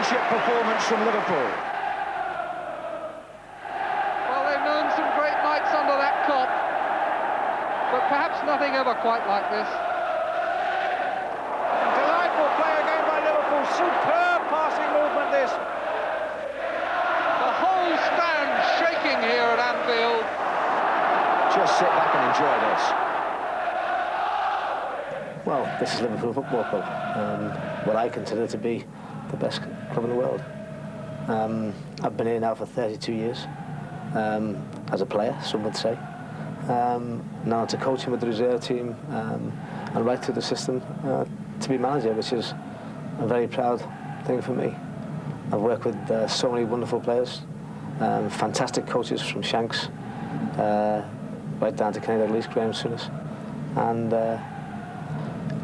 championship performance from Liverpool. Well, they've known some great nights under that cop, but perhaps nothing ever quite like this. Delightful play again by Liverpool. Superb passing movement, this. The whole stand shaking here at Anfield. Just sit back and enjoy this. Well, this is Liverpool Football Club, what I consider to be the best club in the world. I've been here now for 32 years, as a player, some would say. Now to coaching with the reserve team, and right through the system to be manager, which is a very proud thing for me. I've worked with so many wonderful players, fantastic coaches from Shanks, right down to Kenny Dalglish, Graham Souness, and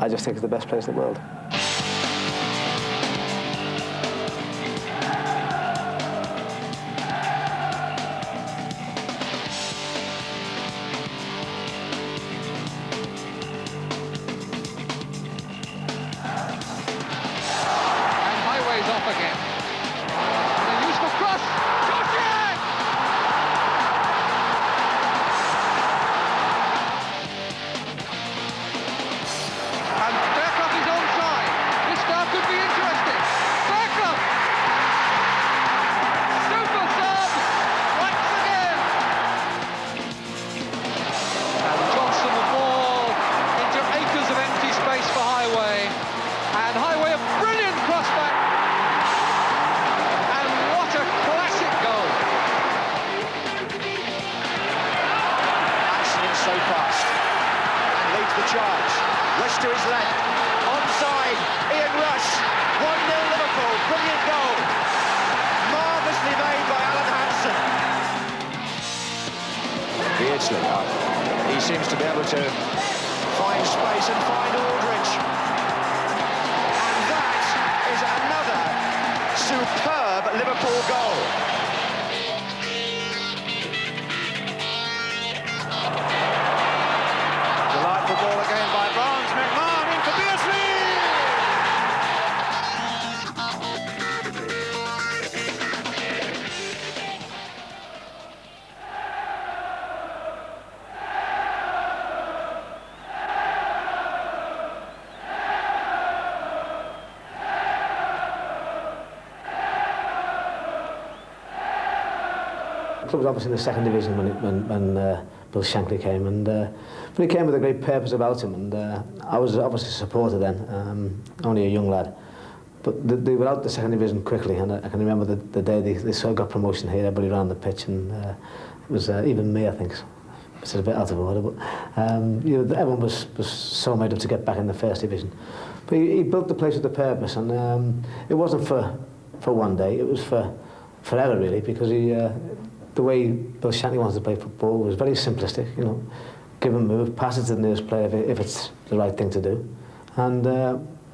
I just think it's the best place in the world. Off again. And a useful cross. Tottenham! And Bergkamp is onside. This now could be interesting. Bergkamp! Super sub! Strikes again! And Johnson the ball into acres of empty space for Highway. And Highway a brilliant cross back. So fast and leads the charge. Rush to his left, onside, Ian Rush, 1-0 Liverpool, brilliant goal, marvellously made by Alan Hansen. Beardsley, he seems to be able to find space and find Aldridge, and that is another superb Liverpool goal. Ball again by Barnes, McMahon in for Beardsley! The club was obviously in the second division when Bill Shankly came, but he came with a great purpose about him, and I was obviously a supporter then, only a young lad. But they were out the second division quickly, and I can remember the day they sort of got promotion here, everybody ran the pitch, and it was even me, I think, which is a bit out of order, but you know, everyone was so made up to get back in the first division. But he built the place with a purpose, and it wasn't for one day, it was for forever really, because the way Bill Shankly wanted to play football was very simplistic, you know, give and move, pass it to the nearest player if it's the right thing to do. And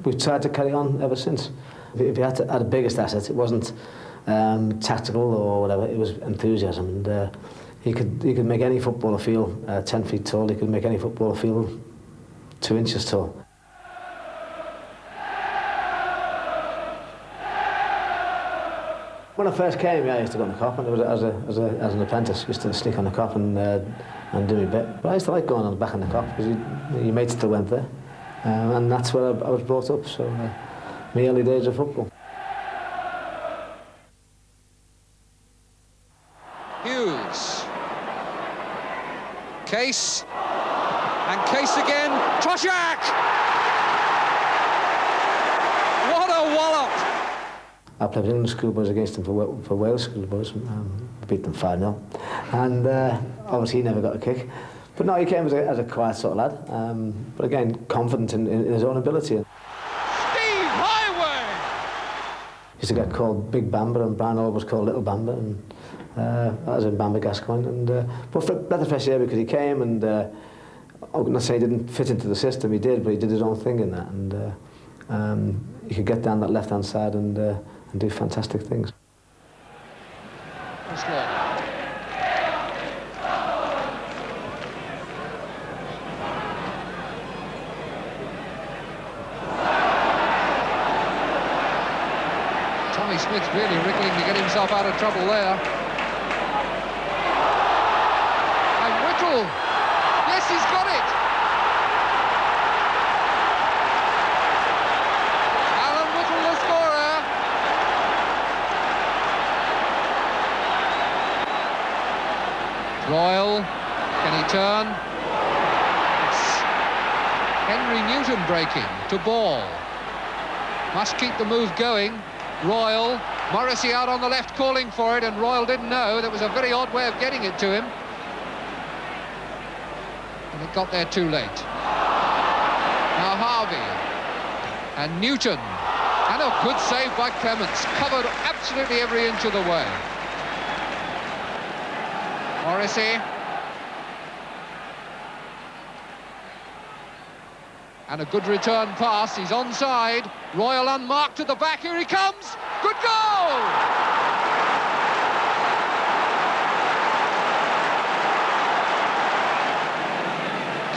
we've tried to carry on ever since. If you had a biggest asset, it wasn't tactical or whatever, it was enthusiasm. And he could make any footballer feel 10 feet tall, he could make any footballer feel 2 inches tall. When I first came, I used to go on the cop, and it was as an apprentice, used to sneak on the cop and do my bit. But I used to like going on the back on the cop because your mates still went there, and that's where I was brought up. So, my early days of football. Hughes, Case, and Case again. Toshak! What a wallop! I played with England schoolboys against them for Wales schoolboys, beat them 5-0, and obviously he never got a kick. But no, he came as a quiet sort of lad, but again, confident in his own ability. Steve Highway! He used to get called Big Bamba, and Brian Orr was called Little Bamba, and that was in Bamba Gascoigne. And but for breath of fresh air, because he came, and I'm not saying he didn't fit into the system, he did, but he did his own thing in that, and he could get down that left-hand side and do fantastic things. Smith really wriggling to get himself out of trouble there. And Whittle, yes, he's got it. Alan Whittle, the scorer. Royal, can he turn? It's Henry Newton breaking to Ball. Must keep the move going. Royal, Morrissey out on the left calling for it, and Royal didn't know. That was a very odd way of getting it to him. And it got there too late. Now Harvey and Newton. And a good save by Clements. Covered absolutely every inch of the way. Morrissey. And a good return pass. He's onside. Royal unmarked to the back. Here he comes. Good goal!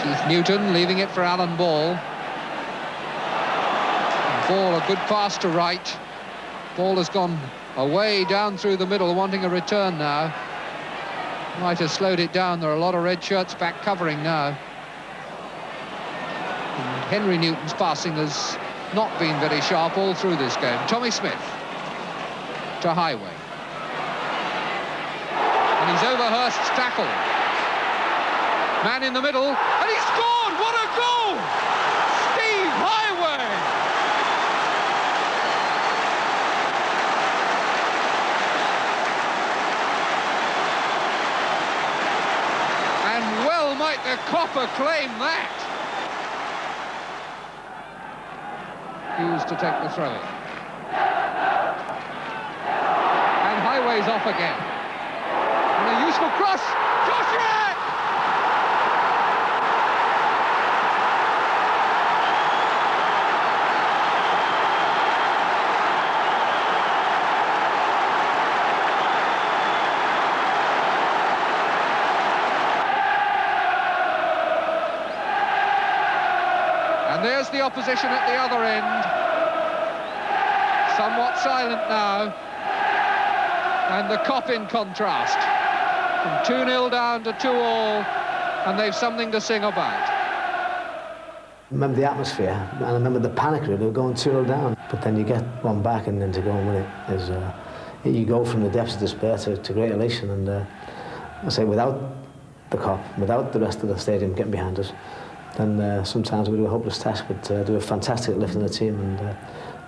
Keith Newton leaving it for Alan Ball. And Ball, a good pass to right. Ball has gone away down through the middle, wanting a return now. Might have slowed it down. There are a lot of red shirts back covering now. And Henry Newton's passing has not been very sharp all through this game. Tommy Smith to Highway. And he's over Hurst's tackle. Man in the middle, and he scored! What a goal! Steve Highway! And well might the Copper claim that. Hughes to take the throw. And Highway's off again. And a useful cross. Joshua! And there's the opposition at the other end. Somewhat silent now. And the Cop in contrast. From 2-0 down to 2-2, and they've something to sing about. I remember the atmosphere, and I remember the panic really of going 2-0 down. But then you get one back, and then to go and win it is... you go from the depths of despair to great elation, and I say without the Cop, without the rest of the stadium getting behind us, then sometimes we do a hopeless task, but do a fantastic lift in the team, and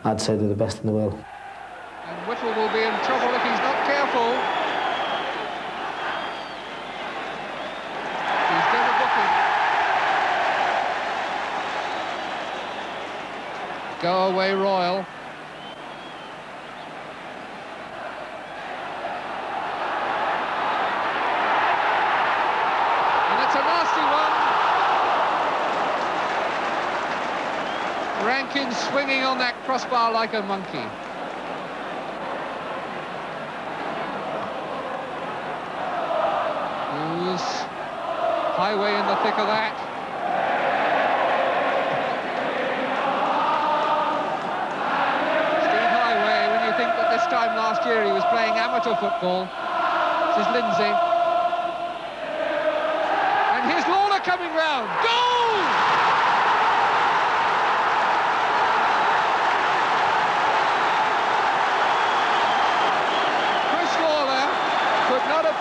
I'd say they're the best in the world. And Whittle will be in trouble if he's not careful. He's going to book him. Go away, Royal. And it's a nasty one. Rankin swinging on that crossbar like a monkey. Hughes, Highway in the thick of that. Steve Highway, when you think that this time last year he was playing amateur football. This is Lindsay. And here's Lawler coming round. Goal!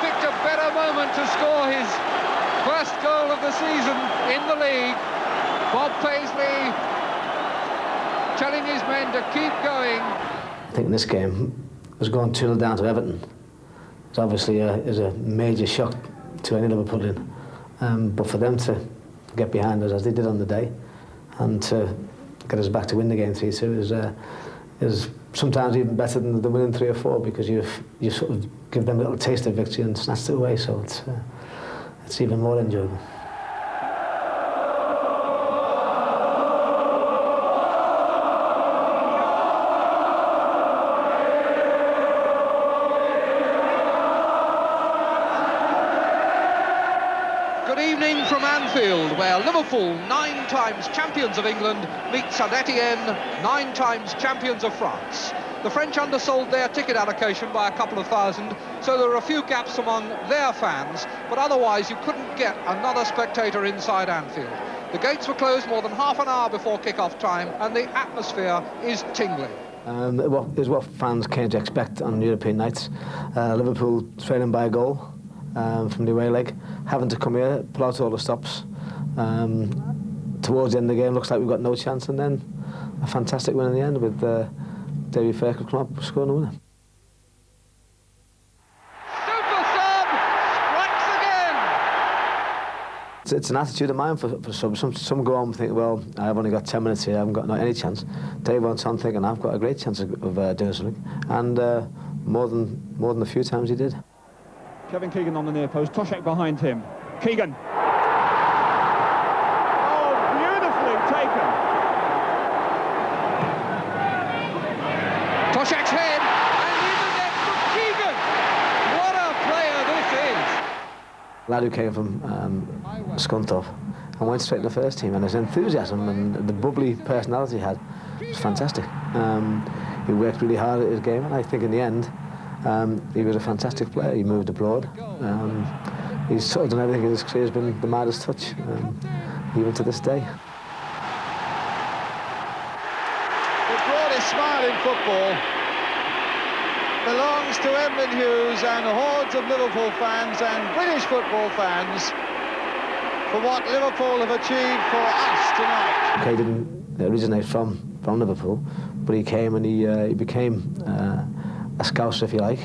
Picked a better moment to score his first goal of the season in the league. Bob Paisley telling his men to keep going. I think in this game, it was going 2-0 down to Everton. It's obviously is a major shock to any Liverpoolian. But for them to get behind us as they did on the day and to get us back to win the game 3-2 is sometimes even better than the winning 3 or 4, because you sort of give them a little taste of victory and snatched it away, so it's even more enjoyable. Good evening from Anfield, where Liverpool, 9 times champions of England, meet St Etienne, 9 times champions of France. The French undersold their ticket allocation by a couple of thousand, so there are a few gaps among their fans, but otherwise you couldn't get another spectator inside Anfield. The gates were closed more than half an hour before kick-off time, and the atmosphere is tingling. It was what fans came to expect on European nights. Liverpool trailing by a goal from the away leg, having to come here, pull out all the stops. Towards the end of the game, looks like we've got no chance, and then a fantastic win in the end with David Fairclough come up scoring the winner. Super sub strikes again. It's an attitude of mine for subs. Some go on and think, well, I've only got 10 minutes here, I haven't got any chance. Dave went on thinking, I've got a great chance of doing something, and more than a few times he did. Kevin Keegan on the near post, Toshak behind him. Keegan. Oh, beautifully taken. Toshak's head, and in the net from Keegan. What a player this is. Lad who came from Scunthorpe and went straight to the first team, and his enthusiasm and the bubbly personality he had was fantastic. He worked really hard at his game, and I think in the end he was a fantastic player. He moved abroad. He's sort of done everything in his career. Has been the maddest touch, even to this day. The broadest smile in football belongs to Edmund Hughes and hordes of Liverpool fans and British football fans for what Liverpool have achieved for us tonight. Okay, he didn't originate from Liverpool, but he came and he became a Scouser, if you like.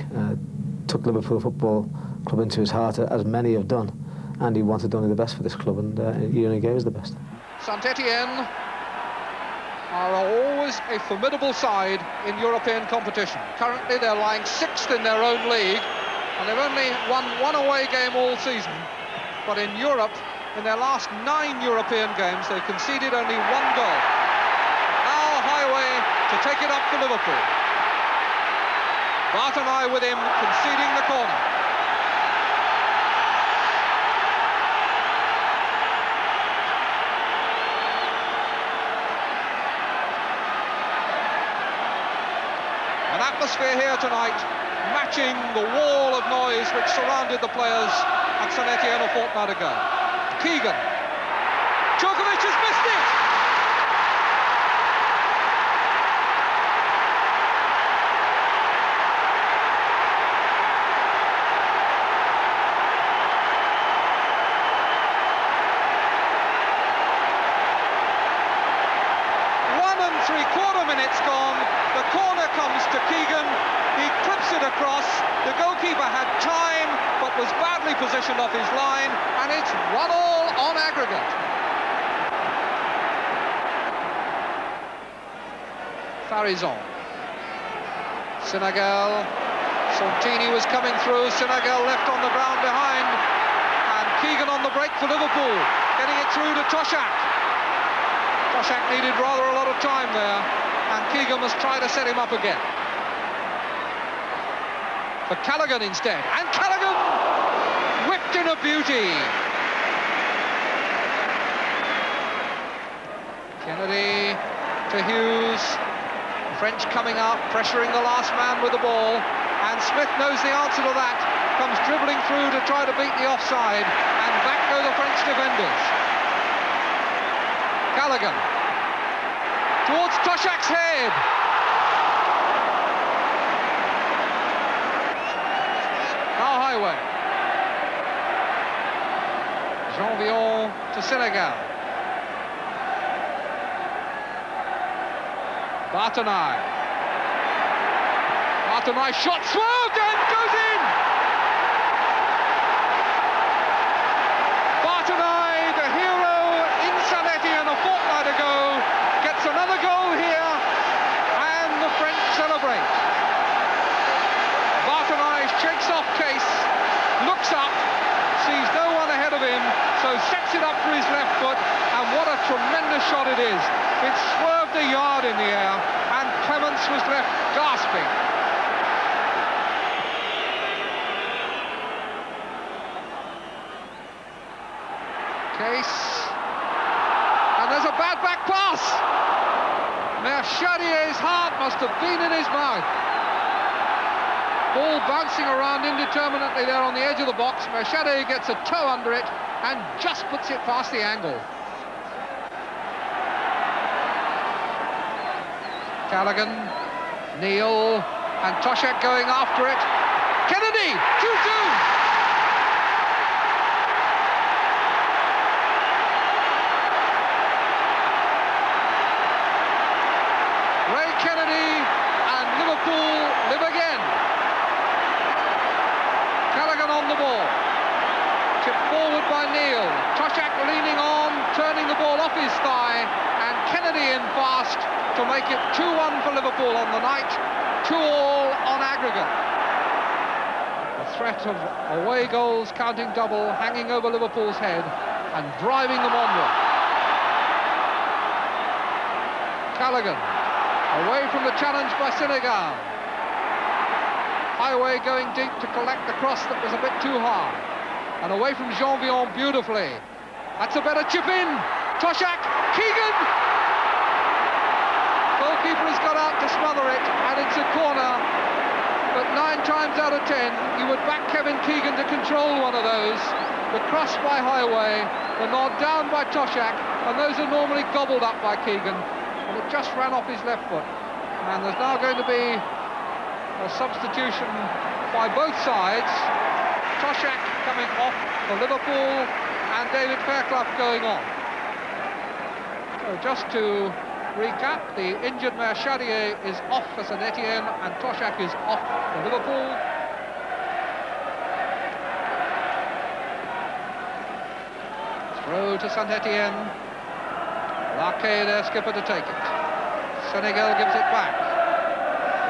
Took Liverpool Football Club into his heart, as many have done, and he wanted only the best for this club, and he only gave us the best. St Etienne are always a formidable side in European competition. Currently they're lying 6th in their own league, and they've only won 1 away game all season. But in Europe, in their last 9 European games, they've conceded only 1 goal. Now Highway to take it up for Liverpool. Bartonai with him, conceding the corner. An atmosphere here tonight matching the wall of noise which surrounded the players at St Etienne a fortnight ago. Keegan. Djokovic has missed it! Minutes gone, the corner comes to Keegan, he clips it across, the goalkeeper had time but was badly positioned off his line, and it's 1-1 on aggregate. Farizon. Senegal, Santini was coming through, Senegal left on the ground behind, and Keegan on the break for Liverpool, getting it through to Toshak. Toshak needed rather a lot of time there, and Keegan must try to set him up again. For Callaghan instead, and Callaghan whipped in a beauty. Kennedy to Hughes. French coming up, pressuring the last man with the ball, and Smith knows the answer to that. Comes dribbling through to try to beat the offside, and back go the French defenders. Callaghan towards Toshak's head. Now Highway. Jean-Vion to Senegal. Bartonai. Bartonai shot swerved and goes in. Bartonai, the hero in St Etienne a fortnight ago, gets another goal here, and the French celebrate. Bartonai shakes off Case, looks up, sees no one ahead of him, so sets it up for his left foot, and what a tremendous shot it is. It swerved a yard in the air, and Clements was left gasping. Case. And there's a bad back pass. Merchadier's heart must have been in his mouth. Ball bouncing around indeterminately there on the edge of the box. Merchadier gets a toe under it and just puts it past the angle. Callaghan, Neil, and Toshak going after it. Kennedy, 2-2. Kennedy and Liverpool live again. Callaghan on the ball. Tipped forward by Neil. Toshak leaning on, turning the ball off his thigh, and Kennedy in fast to make it 2-1 for Liverpool on the night, 2-2 on aggregate. The threat of away goals, counting double, hanging over Liverpool's head and driving them onward. Callaghan. Away from the challenge by Senegal. Highway going deep to collect the cross that was a bit too hard. And away from Jean-Vion beautifully. That's a better chip in. Toshak, Keegan! Goalkeeper has got out to smother it, and it's a corner. But 9 times out of 10, you would back Kevin Keegan to control one of those. The cross by Highway, the nod down by Toshak, and those are normally gobbled up by Keegan. And it just ran off his left foot. And there's now going to be a substitution by both sides. Toshak coming off for Liverpool and David Fairclough going on. So just to recap, the injured Merchadier is off for St Etienne and Toshak is off for Liverpool. Throw to St Etienne. Larquet, their skipper, to take it. Senegal gives it back.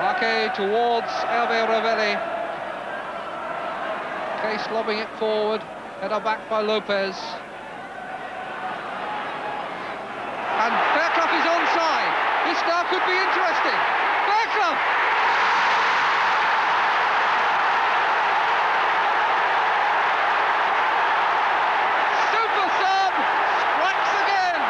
Larquet towards Hervé Revelli. Case lobbing it forward. Header back by Lopez. And Fairclough is onside. This now could be interesting. Fairclough! Super sub! Strikes again!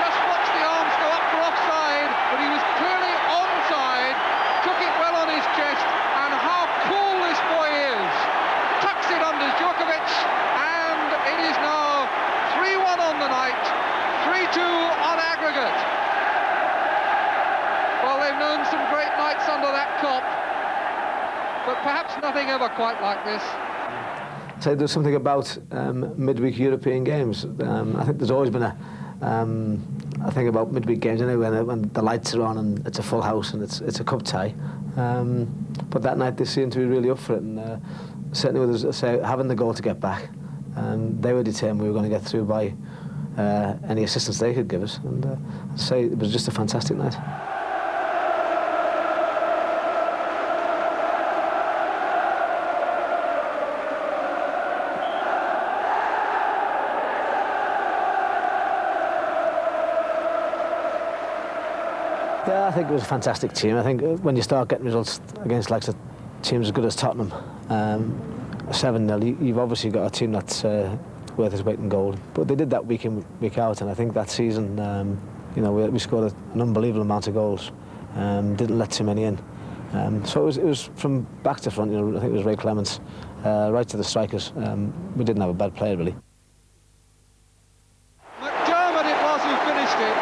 Just watch the arms go up for offside, but he was clearly onside. Took it well on his chest, and how cool this boy is! Tucks it under Djokovic, and it is now 3-1 on the night, 3-2 on aggregate. Well, they've known some great nights under that cop, but perhaps nothing ever quite like this. So there's something about midweek European games. I think there's always been a thing about midweek games anyway, when the lights are on and it's a full house and it's a cup tie. But that night they seemed to be really up for it, and certainly with us, say, having the goal to get back, they were determined we were going to get through by any assistance they could give us, and say it was just a fantastic night. Yeah, I think it was a fantastic team. I think when you start getting results against like teams as good as Tottenham, 7-0, you've obviously got a team that's worth its weight in gold. But they did that week in, week out, and I think that season, you know, we scored an unbelievable amount of goals. Didn't let too many in. So it was from back to front. You know, I think it was Ray Clements, right to the strikers. We didn't have a bad player really. McDermott it was who finished it,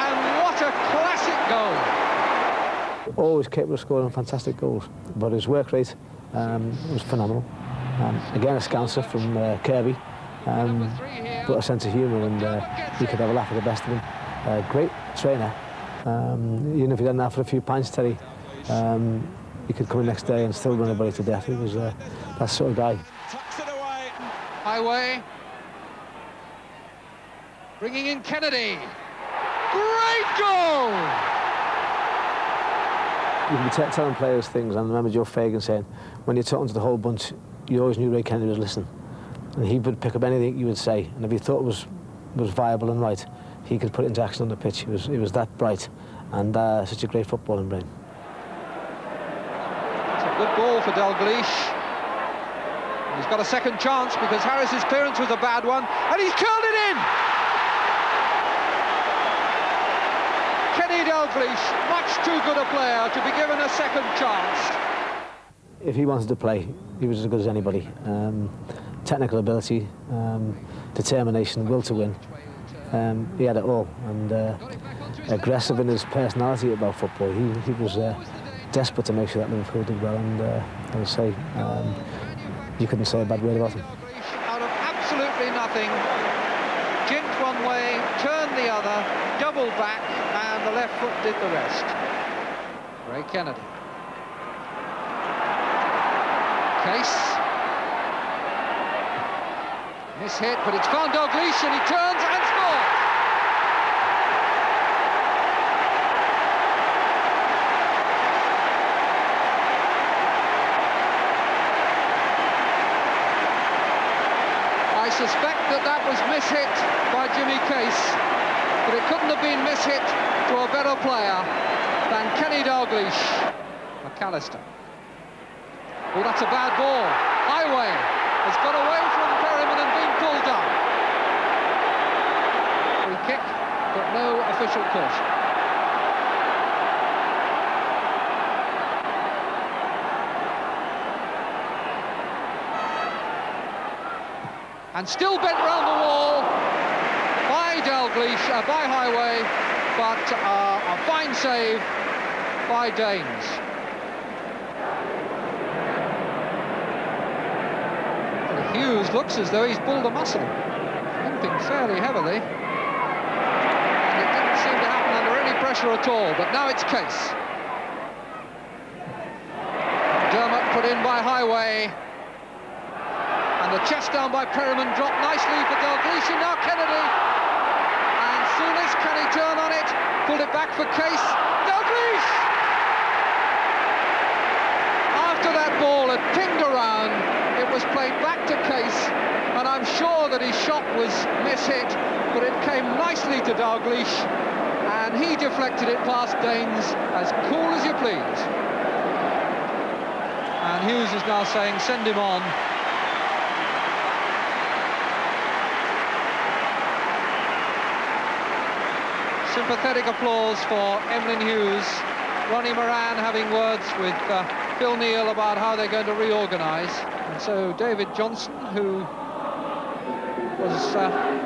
and what a classic goal! Always capable of scoring fantastic goals, but his work rate was phenomenal. Again, a Scouser from Kirby, but a sense of humour, and he could have a laugh at the best of them. Great trainer. Even if he didn't have for a few pints, Terry, he could come in next day and still run everybody to death. He was that sort of guy. Tucks it away. Highway. Bringing in Kennedy. Great goal! You can be telling players things, and I remember Joe Fagan saying, when you're talking to the whole bunch, you always knew Ray Kennedy was listening. And he would pick up anything you would say, and if he thought it was viable and right, he could put it into action on the pitch. He was that bright, and such a great footballing brain. It's a Good ball for Dalglish. He's got a second chance because Harris's clearance was a bad one, and he's curled it in! Kenny Dalglish, much too good a player to be given a second chance. If he wanted to play, he was as good as anybody. Technical ability, determination, will to win. He had it all, and aggressive in his personality about football. He was desperate to make sure that Liverpool did well, and as I say, you couldn't say a bad word about him. Out of absolutely nothing, jinked one way, turned the other, doubled back, and the left foot did the rest. Ray Kennedy. Case. Miss-hit, but it's found Dalglish, and he turns and scores! I suspect that was miss-hit by Jimmy Case, but it couldn't have been miss-hit to a better player than Kenny Dalglish. McAllister. Oh, that's a bad ball. Highway has got away from Perryman and been pulled down. Free kick, but no official caution. And still bent round the wall by Dalglish, by Highway, but a fine save by Danes. Hughes looks as though he's pulled a muscle, limping fairly heavily. And it didn't seem to happen under any pressure at all, but now it's Case. Dermot put in by Highway. And the chest down by Perryman dropped nicely for Dalglish, and now Kennedy. And soon as can he turn on it, pulled it back for Case. Dalglish! After that ball had pinged around, it was played back to Case, and I'm sure that his shot was miss-hit, but it came nicely to Dalglish, and he deflected it past Danes as cool as you please. And Hughes is now saying, send him on. Sympathetic applause for Emlyn Hughes. Ronnie Moran having words with Phil Neal about how they're going to reorganise. And so David Johnson, who was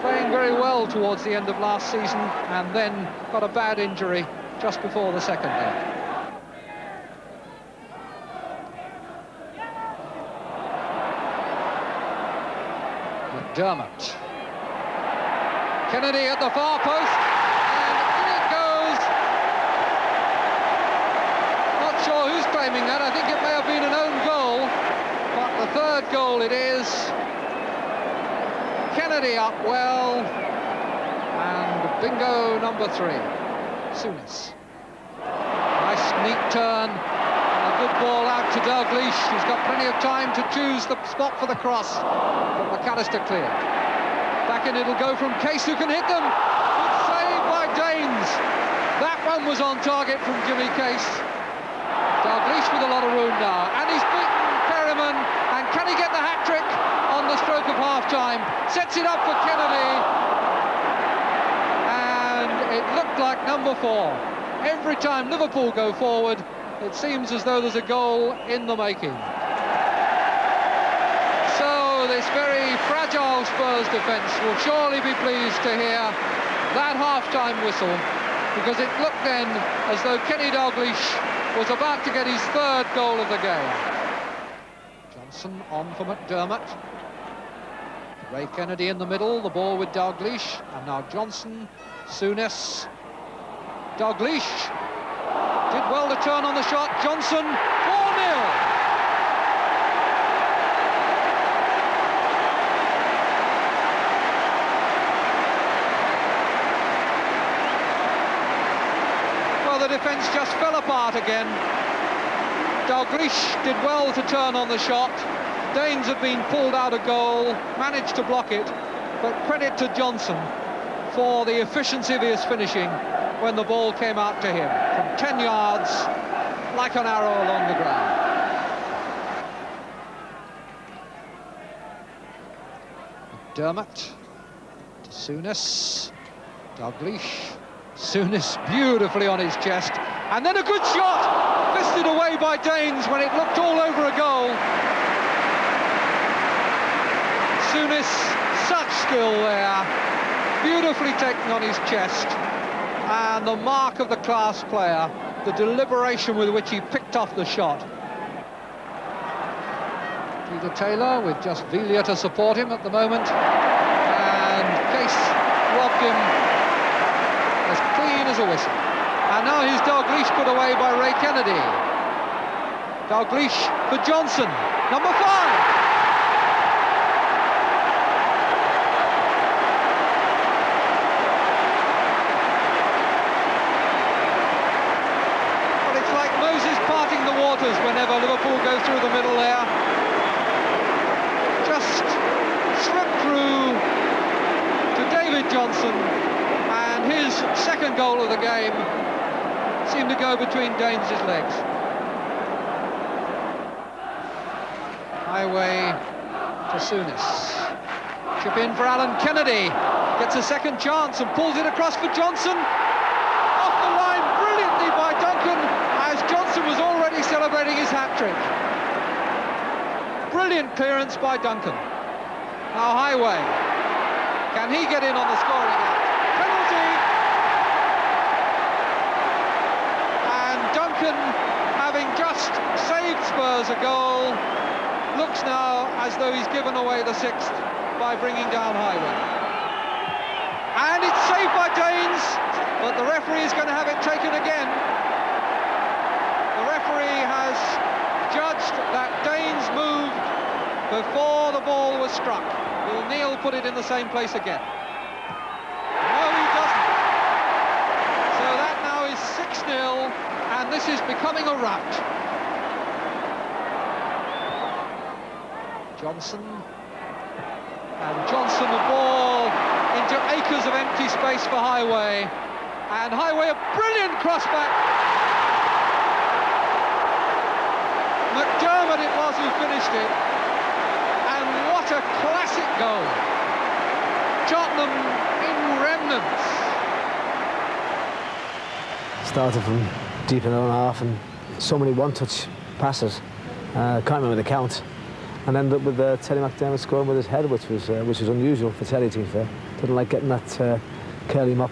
playing very well towards the end of last season and then got a bad injury just before the second leg. McDermott. Kennedy at the far post, and in it goes. Not sure who's claiming that. I think it may have been an own goal, but the third goal it is. Kennedy up well, and bingo number 3. Souness. Nice neat turn, and a good ball out to Dalglish. He's got plenty of time to choose the spot for the cross, but McAllister cleared. Back in it'll go from Case, who can hit them. Good save by Danes. That one was on target from Jimmy Case. Dalglish with a lot of room now, and he's beaten Perryman. And can he get the hat-trick on the stroke of half-time? Sets it up for Kennedy. And it looked like number 4. Every time Liverpool go forward, it seems as though there's a goal in the making. So this very fragile Spurs defence will surely be pleased to hear that half-time whistle, because it looked then as though Kenny Dalglish was about to get his 3rd goal of the game. Johnson on for McDermott. Ray Kennedy in the middle, the ball with Dalglish, and now Johnson, Souness, Dalglish did well to turn on the shot. Johnson, 4-0. The defence just fell apart again. Dalglish did well to turn on the shot. Danes had been pulled out of goal, managed to block it, but credit to Johnson for the efficiency of his finishing when the ball came out to him from 10 yards like an arrow along the ground. McDermott to Souness. Dalglish. Souness beautifully on his chest. And then a good shot! Fisted away by Danes when it looked all over a goal. Souness, such skill there. Beautifully taken on his chest. And the mark of the class player, the deliberation with which he picked off the shot. Peter Taylor with just Villa to support him at the moment. And Case robbed him as clean as a whistle. And now here's Dalglish put away by Ray Kennedy. Dalglish for Johnson, number 5. Whenever Liverpool go through the middle there, just slipped through to David Johnson, and his second goal of the game seemed to go between Danes' legs. Highway to Souness. Chip in for Alan Kennedy, gets a second chance and pulls it across for Johnson. Off the line brilliantly by Duncan, as Johnson was already celebrating his hat-trick. Brilliant clearance by Duncan. Now Highway. Can he get in on the scoring act? Penalty! And Duncan, having just saved Spurs a goal, looks now as though he's given away the 6th by bringing down Highway. And it's saved by Danes, but the referee is going to have it taken again. The referee has judged that Danes moved before the ball was struck. Will Neil put it in the same place again? No, he doesn't. So that now is 6-0, and this is becoming a rout. Johnson. And Johnson, the ball into acres of empty space for Highway. And Highway, a brilliant crossback. McDermott it was who finished it, and what a classic goal. Tottenham in remnants. Started from deep in their own half, and so many one-touch passes. Can't remember the count. And ended up with Terry McDermott scoring with his head, which was unusual for Terry, to be fair. Didn't like getting that curly mop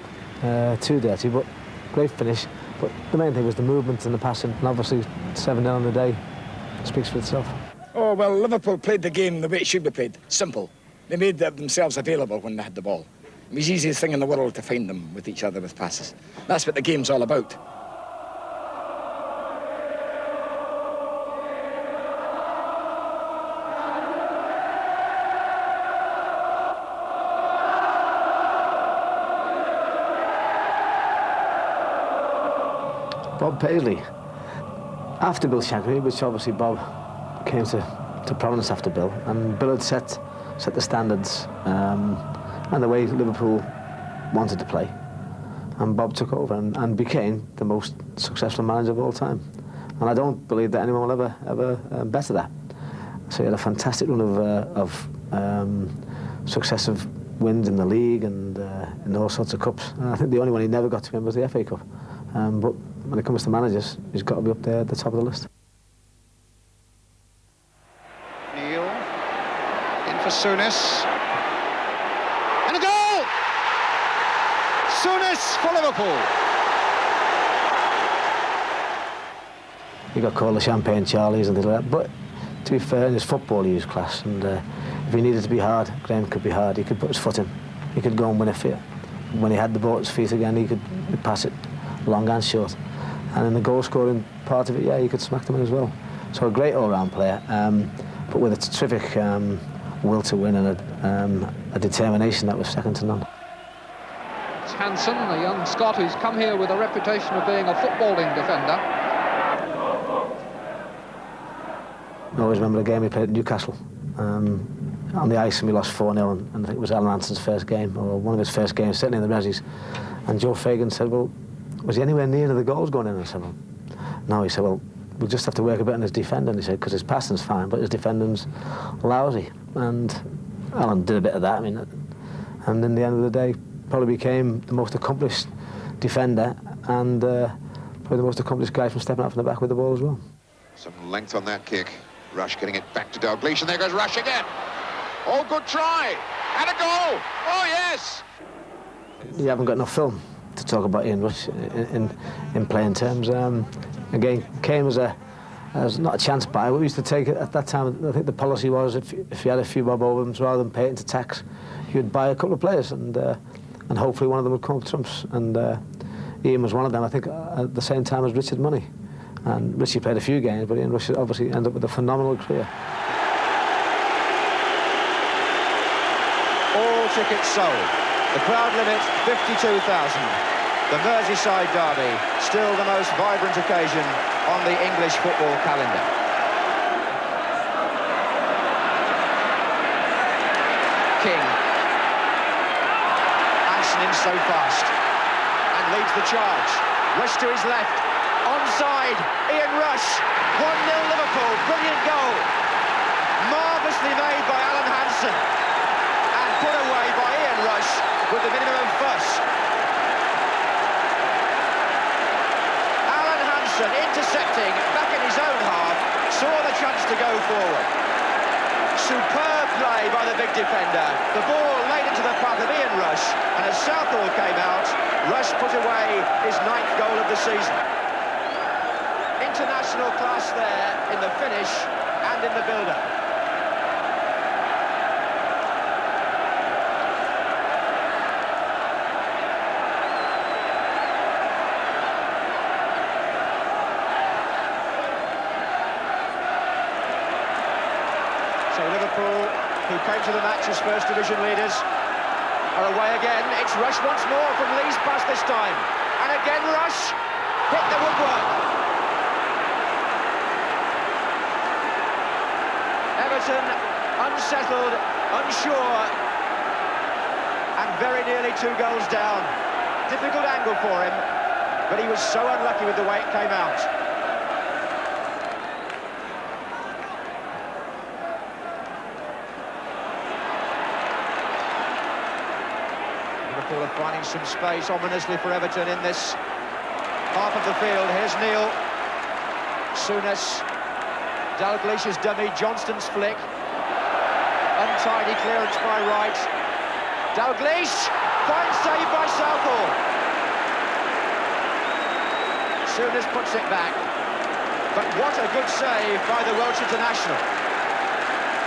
too dirty, but great finish. But the main thing was the movement and the passing, and obviously 7-0 on the day speaks for itself. Oh, well, Liverpool played the game the way it should be played. Simple. They made themselves available when they had the ball. It was the easiest thing in the world to find them with each other with passes. That's what the game's all about. Bob Paisley. After Bill Shankly, which obviously Bob came to prominence after Bill, and Bill had set the standards and the way Liverpool wanted to play, and Bob took over and became the most successful manager of all time, and I don't believe that anyone will ever better that. So he had a fantastic run of successive wins in the league and in all sorts of cups, and I think the only one he never got to win was the FA Cup, but when it comes to managers, he's got to be up there at the top of the list. Neil in for Souness. And a goal! Souness for Liverpool. He got called the Champagne Charlies and things like that, but to be fair, in his football he used class, and if he needed to be hard, Graham could be hard. He could put his foot in. He could go and win a fit. When he had the ball at his feet again, he could pass it long and short. And in the goal-scoring part of it, yeah, you could smack them in as well. So a great all-round player, but with a terrific will to win and a determination that was second to none. It's Hansen, a young Scot who's come here with a reputation of being a footballing defender. I always remember a game we played at Newcastle. On the ice, and we lost 4-0, and I think it was Alan Anson's first game, or one of his first games, certainly in the Rezzies. And Joe Fagan said, well, was he anywhere near the goals going in? I said, well, no. He said, well, we'll just have to work a bit on his defending. He said, because his passing's fine, but his defending's lousy. And Alan did a bit of that, I mean, and in the end of the day, probably became the most accomplished defender and probably the most accomplished guy from stepping out from the back with the ball as well. Some length on that kick. Rush getting it back to Dalglish, and there goes Rush again. Oh, good try. And a goal. Oh, yes. You haven't got enough film to talk about Ian Rush in playing terms. Again, came as not a chance buy. We used to take it at that time. I think the policy was if you had a few bob overs, rather than pay it into tax, you'd buy a couple of players, and hopefully one of them would come up trumps. And Ian was one of them. I think at the same time as Richard Money. And Richie played a few games, but Ian Rush obviously ended up with a phenomenal career. All tickets sold. The crowd limit, 52,000. The Merseyside derby, still the most vibrant occasion on the English football calendar. King. Hansen in so fast. And leads the charge. Rush to his left. Onside, Ian Rush. 1-0 Liverpool, brilliant goal. Marvellously made by Alan Hansen. And put away by Ian Rush with the minimum of fuss. Alan Hansen intercepting back in his own half, saw the chance to go forward. Superb play by the big defender. The ball laid into the path of Ian Rush, and as Southall came out, Rush put away his 9th goal of the season. International class there in the finish and in the build-up. So Liverpool, who came to the match as First Division leaders, are away again. It's Rush once more from Lee's pass this time. And again Rush hit the woodwork. Everton unsettled, unsure, and very nearly 2 goals down. Difficult angle for him, but he was so unlucky with the way it came out. Liverpool are finding some space ominously for Everton in this half of the field. Here's Neil. Souness. Dalglish's dummy, Johnston's flick. Untidy clearance by Wright. Dalglish, fine save by Southall. Souness puts it back. But what a good save by the Welsh international.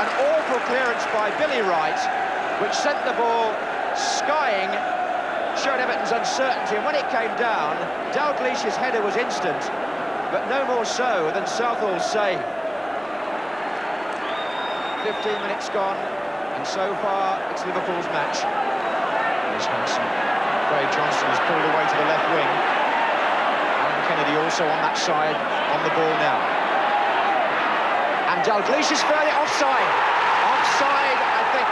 An awful clearance by Billy Wright, which sent the ball skying, showed Everton's uncertainty, and when it came down, Dalglish's header was instant, but no more so than Southall's save. 15 minutes gone, and so far it's Liverpool's match. Here's Hansen. Craig Johnston is pulled away to the left wing. Alan Kennedy also on that side, on the ball now. And Dalglish is fairly offside. Offside, I think.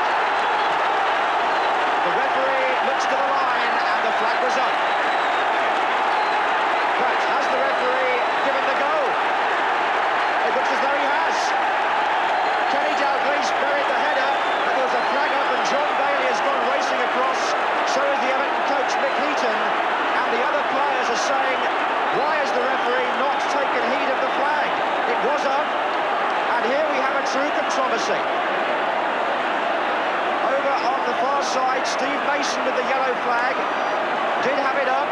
The referee looks to the line, and the flag was up. But has the referee given the go? It looks as though he has. Kenny Dalglish buried the header, but there was a flag up, and John Bailey has gone racing across. So is the Everton coach, Mick Heaton, and the other players are saying, why has the referee not taken heed of the flag? It was up, and here we have a true controversy. Over on the far side, Steve Mason with the yellow flag did have it up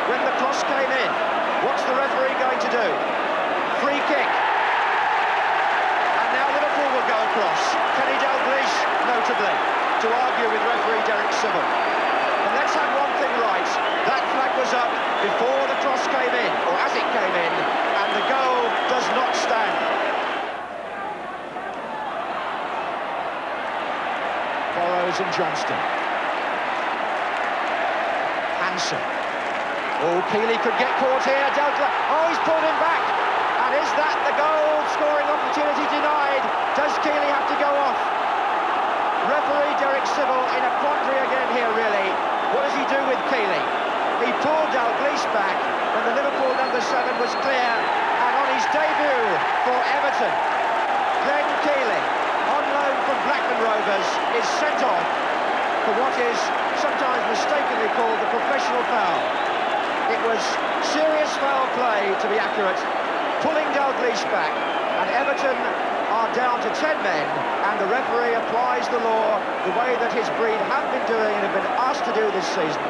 when the cross came in. What's the referee going to do? Free kick. Will go across. Kenny Dalglish, notably, to argue with referee Derek Sybil. And let's have one thing right. That flag was up before the cross came in, or as it came in, and the goal does not stand. Burrows and Johnston. Hansen. Oh, Keeley could get caught here. Oh, he's pulled him back. And is that the goal-scoring opportunity denied? Does Keeley have to go off? Referee Derek Sybil in a quandary again here, really. What does he do with Keeley? He pulled Dalglish back when the Liverpool number 7 was clear. And on his debut for Everton, Glenn Keeley, on loan from Blackburn. Blackburn Rovers is sent off for what is sometimes mistakenly called the professional foul. It was serious foul play, to be accurate, pulling Dalglish back, and Everton are down to 10 men, and the referee applies the law the way that his breed have been doing and have been asked to do this season.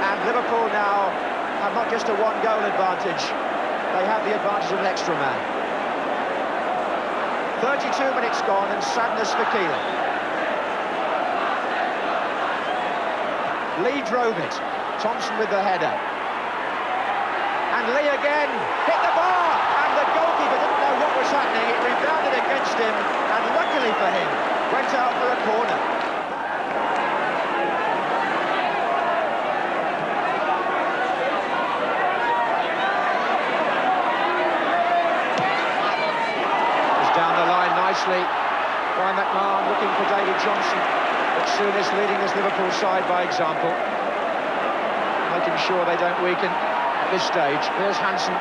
And Liverpool now have not just a one-goal advantage, they have the advantage of an extra man. 32 minutes gone and sadness for Keelan. Lee drove it, Thompson with the header. And Lee again hit the bar, and the goalkeeper didn't know what was happening. It rebounded against him, and luckily for him, went out for a corner. It's down the line nicely by McMahon, looking for David Johnson, but Souness leading this Liverpool side by example, making sure they don't weaken this stage. Here's Hansen.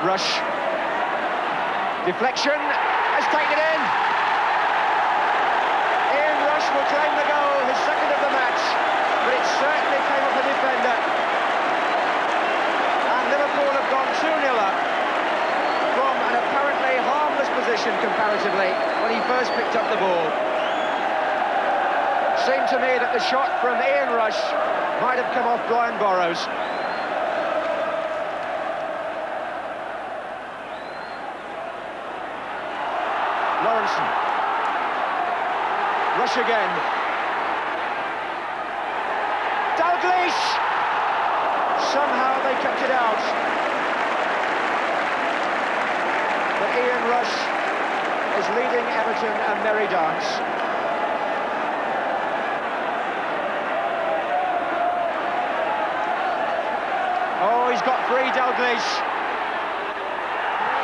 Rush. Deflection. Has taken it in. Ian Rush will claim the goal, his second of the match, but it certainly came off the defender. And Liverpool have gone 2-0 up from an apparently harmless position comparatively when he first picked up the ball. Seemed to me that the shot from Ian Rush might have come off Brian Burrows. Lawrenson. Rush again. Dalglish! Somehow they kept it out. But Ian Rush is leading Everton a merry dance. Oh, he's got free, Dalglish.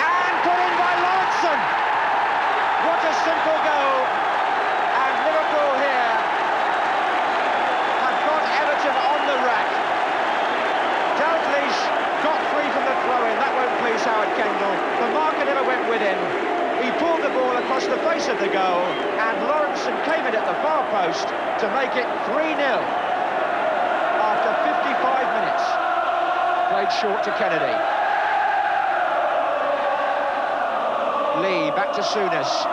And put in by Lawrenson. What a simple goal. And Liverpool here have got Everton on the rack. Dalglish got free from the throw-in. That won't please Howard Kendall. The marker never went with him. He pulled the ball across the face of the goal, and Lawrenson came in at the far post to make it 3-0 after 55 minutes. Played short to Kennedy. Lee back to Souness.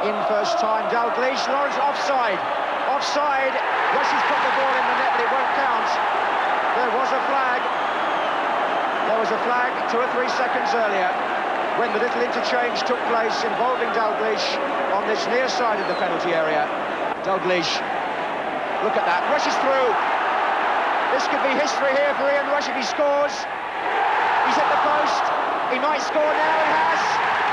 In first time, Dalglish. Lawrence offside. Offside. Rush has put the ball in the net, but it won't count. There was a flag. There was a flag 2 or 3 seconds earlier when the little interchange took place involving Dalglish on this near side of the penalty area. Dalglish. Look at that. Rushes through. This could be history here for Ian Rush if he scores. He's hit the post. He might score now. He has.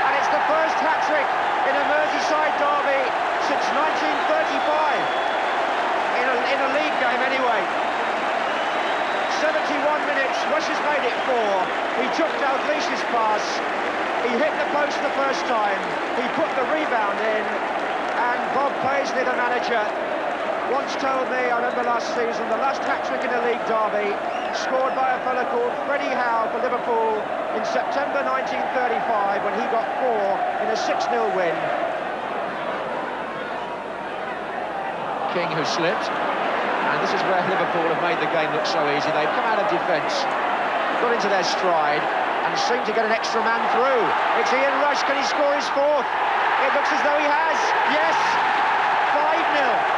And it's the first hat-trick in a Merseyside derby since 1935. In a league game, anyway. 71 minutes. Rush has made it 4. He took Dalglish's pass. He hit the post the first time. He put the rebound in. And Bob Paisley, the manager, once told me, I remember last season, the last hat-trick in a league derby, scored by a fellow called Freddie Howe for Liverpool in September 1935, when he got 4 in a 6-0 win. King, who slipped, and this is where Liverpool have made the game look so easy. They've come out of defence, got into their stride, and seemed to get an extra man through. It's Ian Rush. Can he score his 4th? It looks as though he has. Yes! 5-0.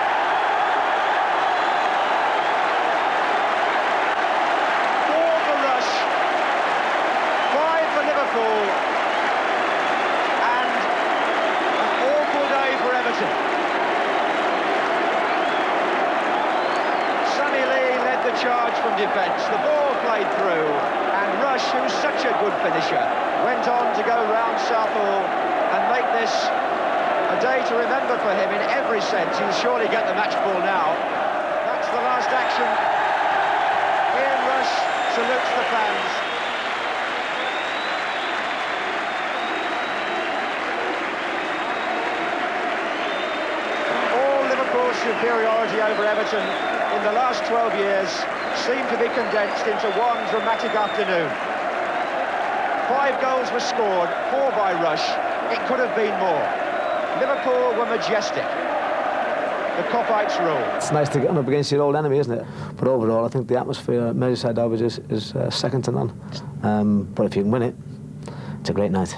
Liverpool, and an awful day for Everton. Sonny Lee led the charge from defence. The ball played through, and Rush, who's such a good finisher, went on to go round Southall and make this a day to remember for him in every sense. He'll surely get the match ball now. That's the last action. Ian Rush salutes the fans. Superiority over Everton in the last 12 years seemed to be condensed into one dramatic afternoon. 5 goals were scored, 4 by Rush. It could have been more. Liverpool were majestic. The Copites rule. It's nice to get up against your old enemy, isn't it? But overall, I think the atmosphere at Merseyside derbies is second to none. But if you can win it, it's a great night.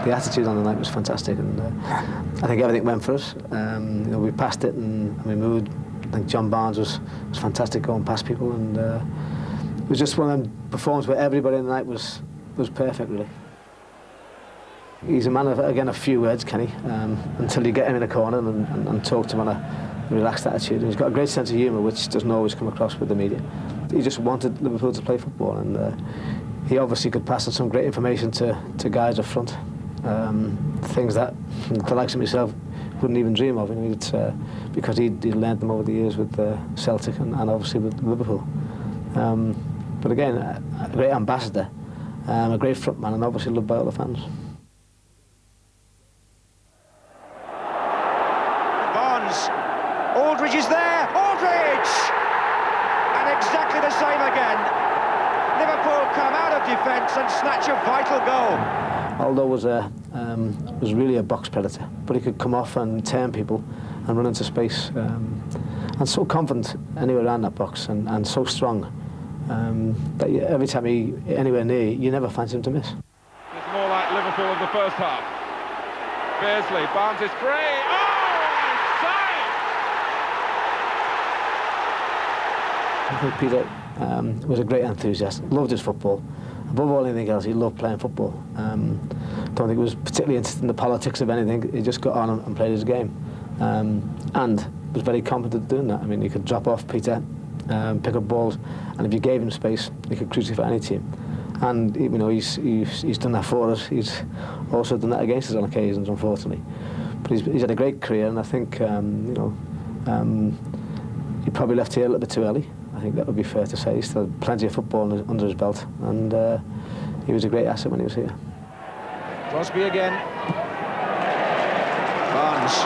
The attitude on the night was fantastic, and I think everything went for us. We passed it and we moved. I think John Barnes was fantastic going past people, and it was just one of them performances where everybody in the night was perfect, really. He's a man of, again, a few words, Kenny, until you get him in a corner and talk to him on a relaxed attitude. And he's got a great sense of humour, which doesn't always come across with the media. He just wanted Liverpool to play football, and he obviously could pass on some great information to guys up front. Things that the likes of myself wouldn't even dream of, because he'd learned them over the years with Celtic and obviously with Liverpool. But again, a great ambassador, a great frontman, and obviously loved by all the fans. Barnes, Aldridge is there, Aldridge! And exactly the same again. Liverpool come out of defence and snatch a vital goal. Aldo was really a box predator, but he could come off and turn people and run into space, and so confident anywhere around that box, and so strong that every time he anywhere near you never fancy him to miss. It's more like Liverpool of the first half. Beardsley, Barnes is free. Oh, I think Peter was a great enthusiast, loved his football. Above all anything else, he loved playing football. Don't think he was particularly interested in the politics of anything. He just got on and played his game, and was very competent at doing that. I mean, he could drop off Peter, pick up balls, and if you gave him space, he could crucify any team. And he's done that for us. He's also done that against us on occasions, unfortunately. But he's had a great career, and I think he probably left here a little bit too early. I think that would be fair to say. He's still had plenty of football under his belt, and he was a great asset when he was here. Crosby again. Barnes.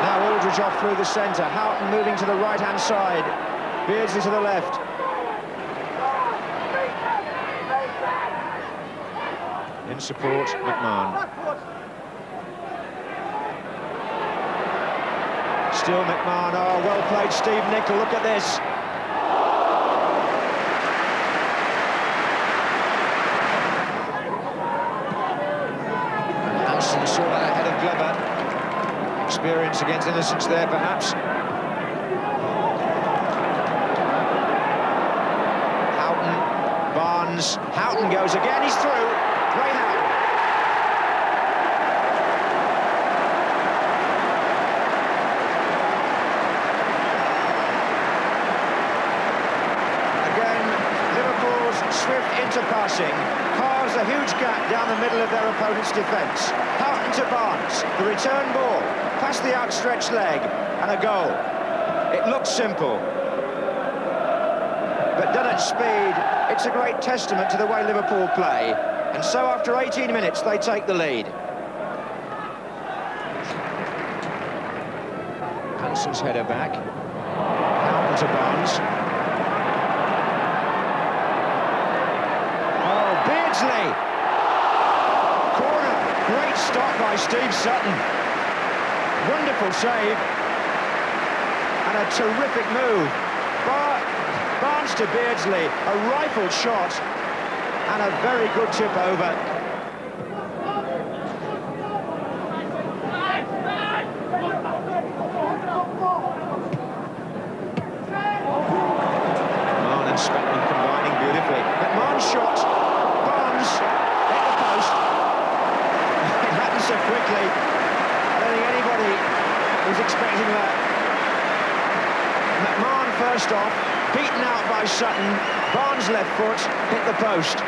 Now Aldridge off through the centre. Houghton moving to the right-hand side. Beardsley to the left. In support, McMahon. Still McMahon. Oh, well played, Steve Nicol. Look at this. Saw that ahead of Glover. Experience against innocence there, perhaps. Houghton, Barnes. Houghton goes again. He's through. Ray Houghton. Again, Liverpool's swift interpassing carves a huge gap down the middle of their opponent's defence. Houghton to Barnes, the return ball, past the outstretched leg, and a goal. It looks simple, but done at speed, it's a great testament to the way Liverpool play, and so after 18 minutes they take the lead. Hanson's header back, Houghton to Barnes. Beardsley! Corner, great stop by Steve Sutton. Wonderful save. And a terrific move. Barnes to Beardsley, a rifled shot, and a very good tip over. McMahon and Spetman combining beautifully. McMahon's shot. Hit the post. It happened so quickly. I don't think anybody was expecting that. McMahon first off, beaten out by Sutton. Barnes' left foot hit the post.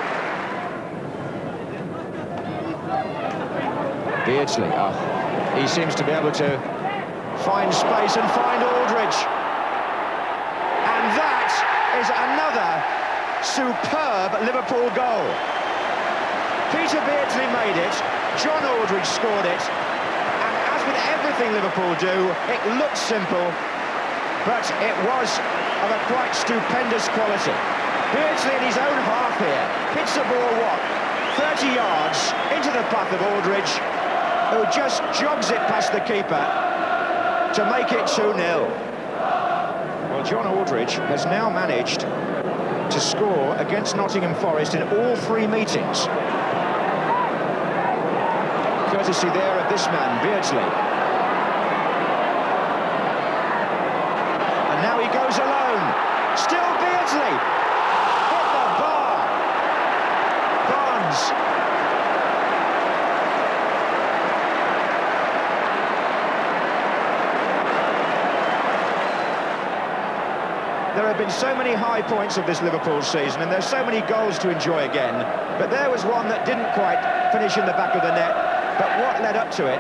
Beardsley, he seems to be able to find space and find Aldridge. And that is another superb Liverpool goal. Peter Beardsley made it, John Aldridge scored it, and as with everything Liverpool do, it looked simple, but it was of a quite stupendous quality. Beardsley in his own half here hits the ball, 30 yards into the path of Aldridge, who just jogs it past the keeper to make it 2-0. Well, John Aldridge has now managed to score against Nottingham Forest in all 3 meetings. Courtesy there of this man, Beardsley. And now he goes alone. Still Beardsley. Hit the bar. Barnes. There have been so many high points of this Liverpool season, and there's so many goals to enjoy again. But there was one that didn't quite finish in the back of the net. But what led up to it?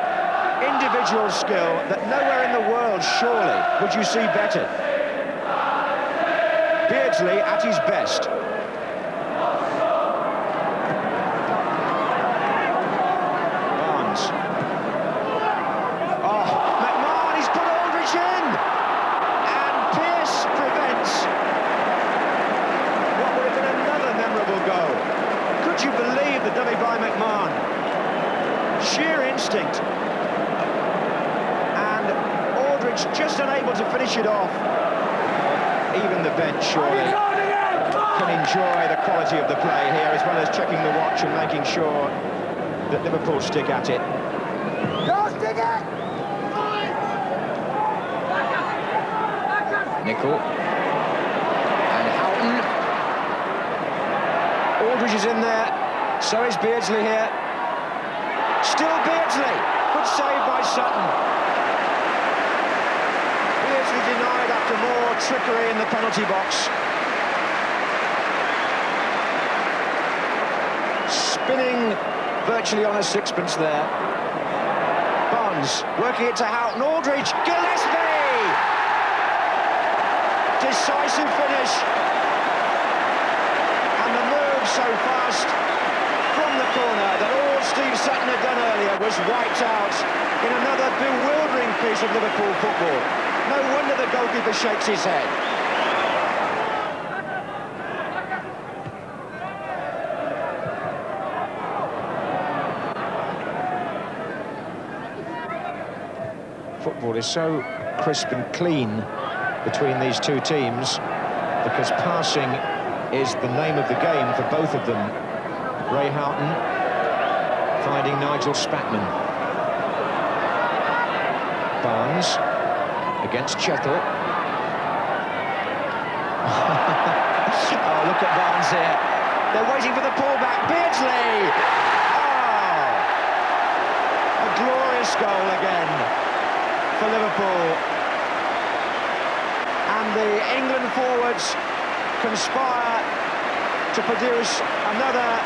Individual skill that nowhere in the world, surely, would you see better. Beardsley at his best. Barnes. Oh, McMahon, he's put Aldridge in! And Pearce prevents what would have been another memorable goal. Could you believe the dummy by McMahon? Sheer instinct. And Aldridge just unable to finish it off. Even the bench surely can enjoy the quality of the play here, as well as checking the watch and making sure that Liverpool stick at it. Go stick it! Nickel. And Houghton. Aldridge is in there. So is Beardsley here. Still Beardsley. Good save by Sutton. Beardsley denied after more trickery in the penalty box. Spinning virtually on a sixpence there. Barnes working it to Houghton. Aldridge. Gillespie! Decisive finish. And the move so fast from the corner that all Steve Sutton had done earlier was wiped out in another bewildering piece of Liverpool football. No wonder the goalkeeper shakes his head. Football is so crisp and clean between these two teams because passing is the name of the game for both of them. Ray Houghton finding Nigel Spackman. Barnes against Chettle. Oh, look at Barnes here. They're waiting for the pullback. Beardsley! Oh! A glorious goal again for Liverpool. And the England forwards conspire to produce another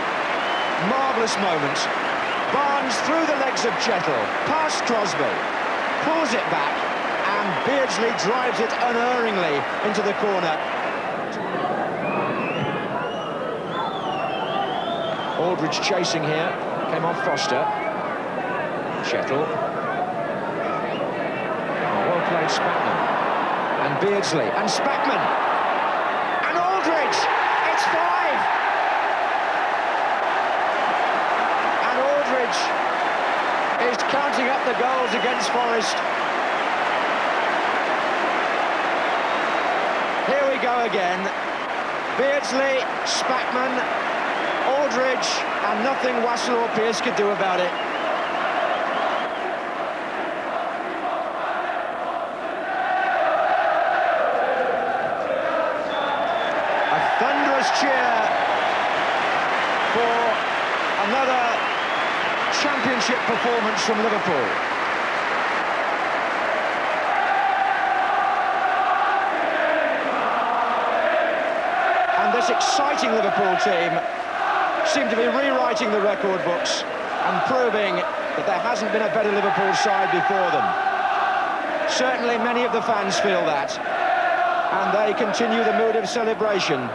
marvellous moment. Barnes through the legs of Chettle, past Crosby, pulls it back, and Beardsley drives it unerringly into the corner. Aldridge chasing here, came off Foster. Chettle. Well played Spackman. And Beardsley, and Spackman. And Aldridge! It's 5! And Aldridge is counting up the goals against Forest. Here we go again. Beardsley, Spackman, Aldridge, and nothing Wassell or Pearce could do about it. A thunderous cheer for another championship performance from Liverpool. And this exciting Liverpool team seem to be rewriting the record books and proving that there hasn't been a better Liverpool side before them. Certainly many of the fans feel that, and they continue the mood of celebration.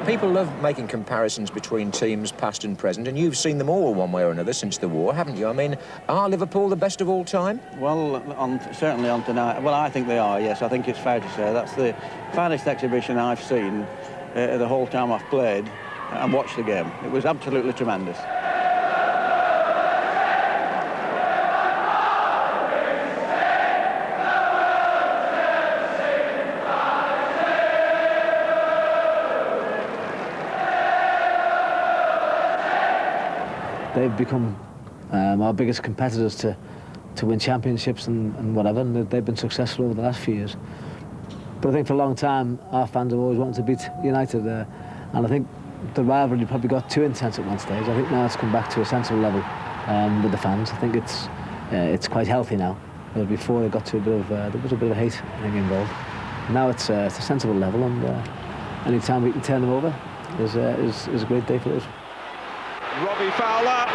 People love making comparisons between teams past and present, and you've seen them all one way or another since the war, haven't you? I mean, are Liverpool the best of all time? Well, certainly on tonight. Well, I think they are, yes. I think it's fair to say that's the finest exhibition I've seen the whole time I've played and watched the game. It was absolutely tremendous. They've become our biggest competitors to win championships and whatever, and they've been successful over the last few years. But I think for a long time, our fans have always wanted to beat United, and I think the rivalry probably got too intense at one stage. I think now it's come back to a sensible level with the fans. I think it's quite healthy now. Whereas before it got to a bit of there was a bit of hate, I think, involved. Now it's a sensible level, and any time we can turn them over is a great day for us. Robbie Fowler.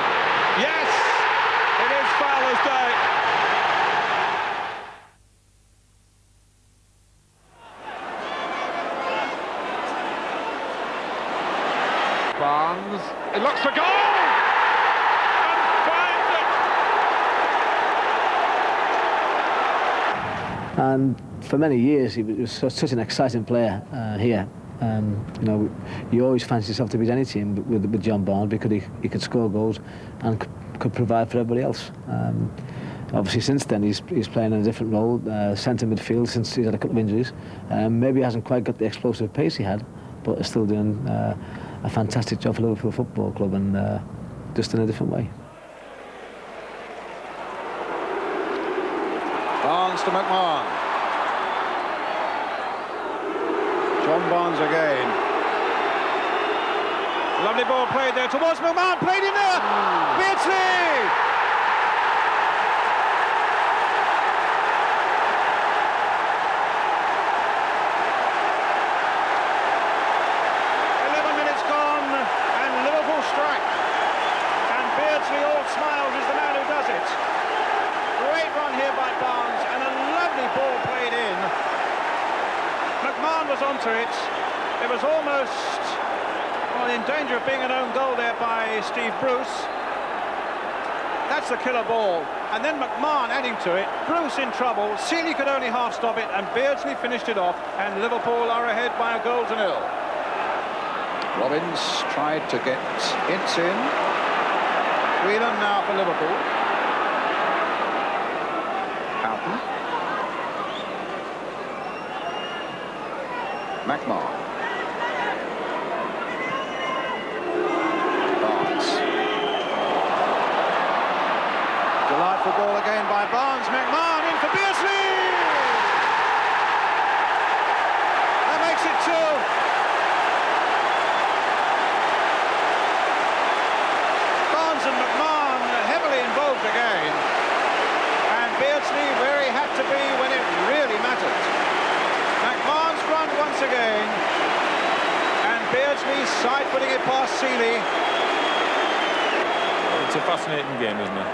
Yes, it is Fowler's day. Barnes. It looks for goal. And finds it. And for many years, he was such an exciting player here. You know, you always fancy yourself to beat any team with John Barnes because he could score goals and could provide for everybody else. Obviously, since then, he's playing in a different role, centre midfield, since he's had a couple of injuries. Maybe he hasn't quite got the explosive pace he had, but is still doing a fantastic job for Liverpool Football Club, and just in a different way. Barnes to McMahon. John Barnes again. Lovely ball played there towards McMahon, played in there. Beardsley! 11 minutes gone, and Liverpool strike. And Beardsley, all smiles, is the man who does it. Great run here by Barnes, and a lovely ball played in. McMahon was onto it. It was almost in danger of being an own goal there by Steve Bruce. That's the killer ball. And then McMahon adding to it. Bruce in trouble. Seeley could only half stop it, and Beardsley finished it off. And Liverpool are ahead by a goal to nil. Robbins tried to get Ince in. Whelan now for Liverpool. Houghton. McMahon. Barnes. Delightful ball again by Barnes. McMahon in for Beardsley! That makes it 2. Barnes and McMahon heavily involved again. And Beardsley where he had to be when it really mattered. McMahon's run once again, and Beardsley side-footing it past Seeley. It's a fascinating game, isn't it?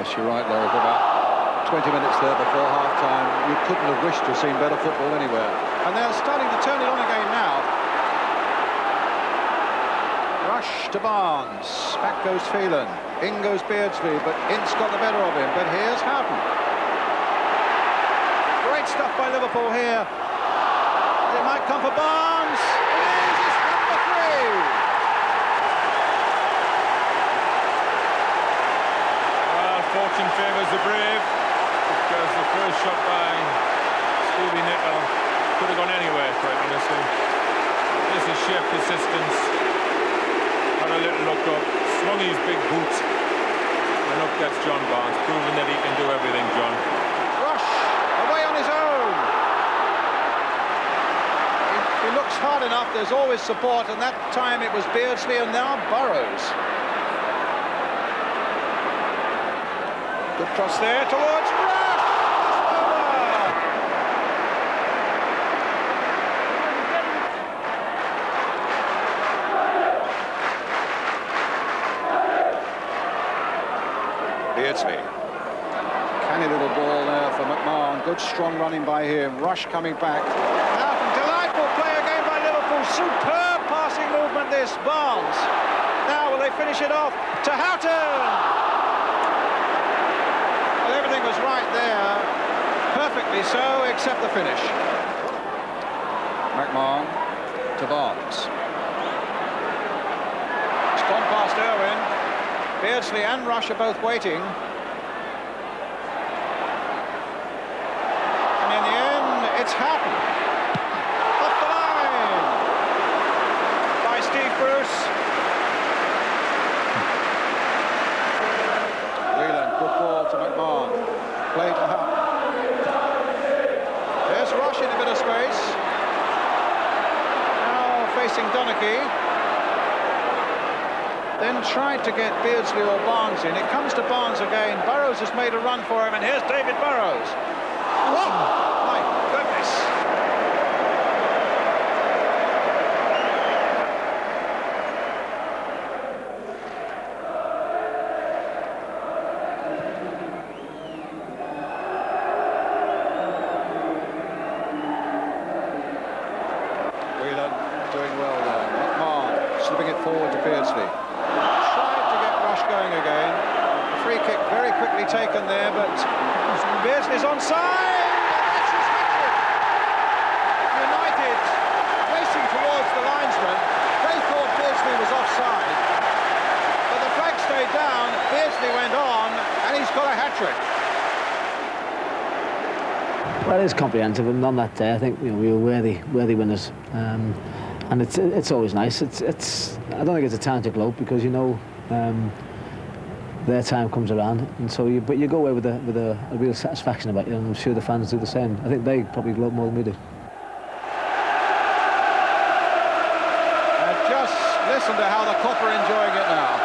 Yes, you're right, Larry. For about 20 minutes there before half-time, you couldn't have wished to have seen better football anywhere. And they're starting to turn it on again now. Rush to Barnes. Back goes Phelan. In goes Beardsley, but Ince got the better of him. But here's Houghton. Great stuff by Liverpool here. It might come for Barnes. It is. It's number 3. Well, fortune favours the brave, because the first shot by Stevie Nicol could have gone anywhere, quite honestly. This is sheer persistence. Had a little look up, swung his big boot, and up gets John Barnes, proving that he can do everything, John. Rush away on his own. If he looks hard enough, there's always support, and that time it was Beardsley, and now Burrows. Good cross there towards Rush. Beardsley. Canny little ball there for McMahon. Good strong running by him. Rush coming back. Delightful play again by Liverpool. superb passing movement this, Barnes. Now will they finish it off to Houghton? Well, everything was right there, perfectly so, except the finish. McMahon to Barnes. It's gone past Irwin. Beardsley and Rush are both waiting. And in the end, it's Houghton. Off the line by Steve Bruce. Whelan, good ball to McMahon. Play to Houghton. There's Rush in a bit of space. Now facing Donachie. Then tried to get Beardsley or Barnes in. It comes to Barnes again. Burrows has made a run for him, and here's David Burrows. Oh, my goodness. Whelan doing well there. McMahon slipping it forward to Beardsley. Going again. A free kick very quickly taken there, but Beardsley's onside. That's restricted. United racing towards the linesman. They thought Beardsley was offside, but the flag stayed down. Beardsley went on, and he's got a hat-trick. Well, it is comprehensive, and on that day, I think we were worthy winners, and it's always nice. It's I don't think it's a time to gloat because their time comes around, and so but you go away with a real satisfaction about it, and I'm sure the fans do the same. I think they probably gloat more than we do. And just listen to how the Copper enjoying it now.